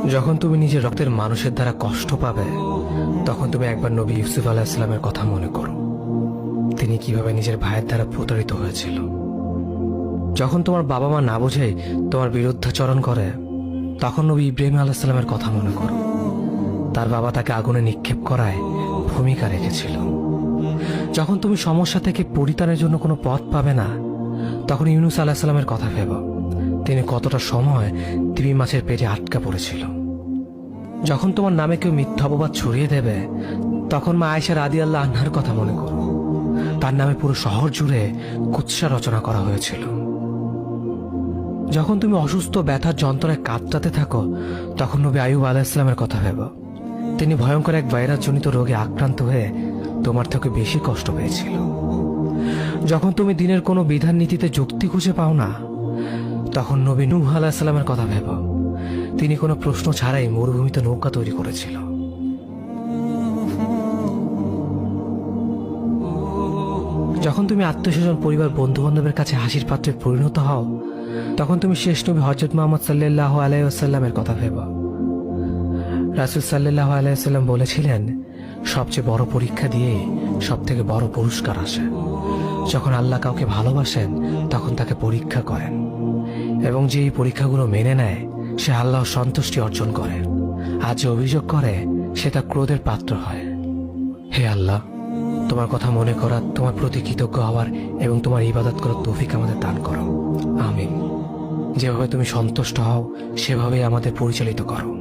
যখন তুমি নিজের রক্তের মানুষের দ্বারা কষ্ট পাবে, তখন তুমি একবার নবী ইউসুফ আলাইহিস সালামের কথা মনে করো। তিনি কিভাবে নিজের ভাইয়ের দ্বারা প্রতারিত হয়েছিল। যখন তোমার বাবা মা না বুঝেই তোমার বিরুদ্ধাচরণ করে, তখন নবী ইব্রাহিম আলাইহিস সালামের কথা মনে করো। তার বাবা তাকে আগুনে নিক্ষেপ করায় ভূমিকা রেখেছিল। যখন তুমি সমস্যা থেকে পরিত্রাণের জন্য কোনো পথ পাবে না, তখন ইউনুস আলাইহিস সালামের কথা ভেবো। তিনি কতটা সময় তিমি মাছের পেটে আটকা পড়েছিল। যখন তোমার নামে কেউ মিথ্যা অপবাদ ছড়িয়ে দেবে, তখন মা আয়েশা রাদিয়াল্লাহু আনহার কথা মনে করো। তার নামে পুরো শহর জুড়ে কুৎসা রচনা করা হয়েছিল। যখন তুমি অসুস্থ ব্যথার যন্ত্রণায় কাতরাতে থাকো, তখন নবী আইয়ুব আলাইহিস সালামের কথা ভেবো। তিনি ভয়ঙ্কর এক ভাইরাসজনিত রোগে আক্রান্ত হয়ে তোমার থেকে বেশি কষ্ট পেয়েছিল। যখন তুমি দিনের কোনো বিধান নীতিতে যুক্তি খুঁজে পাও না, তখন নবী নূহ আলাইহিস সালামের কথা ভেবো। তিনি কোনো প্রশ্ন ছাড়াই মরুভূমিতে নৌকা তৈরি করেছিল। যখন তুমি আত্মীয়স্বজন, পরিবার, বন্ধু বান্ধবের কাছে হাসির পাত্রে পরিণত হও, তখন তুমি শেষ নবী হযরত মুহাম্মদ সাল্লাল্লাহু আলাইহি ওয়াসাল্লামের কথা ভেবো। রাসূল সাল্লাল্লাহু আলাইহি ওয়াসাল্লাম বলেছিলেন, সবচেয়ে বড় পরীক্ষা দিয়ে সব থেকে বড় পুরস্কার আসে। যখন আল্লাহ কাউকে ভালোবাসেন, তখন তাকে পরীক্ষা করেন, এবং যে এই পরীক্ষাগুলো মেনে নেয়, সে আল্লাহর সন্তুষ্টি অর্জন করে। আর যে অভিযোগ করে, সে তার ক্রোধের পাত্র হয়। হে আল্লাহ, তোমার কথা মনে করা, তোমার প্রতি কৃতজ্ঞ হওয়ার এবং তোমার ইবাদত করার তৌফিক আমাদের দান করো। আমিন। যেভাবে তুমি সন্তুষ্ট হও, সেভাবেই আমাদের পরিচালিত করো।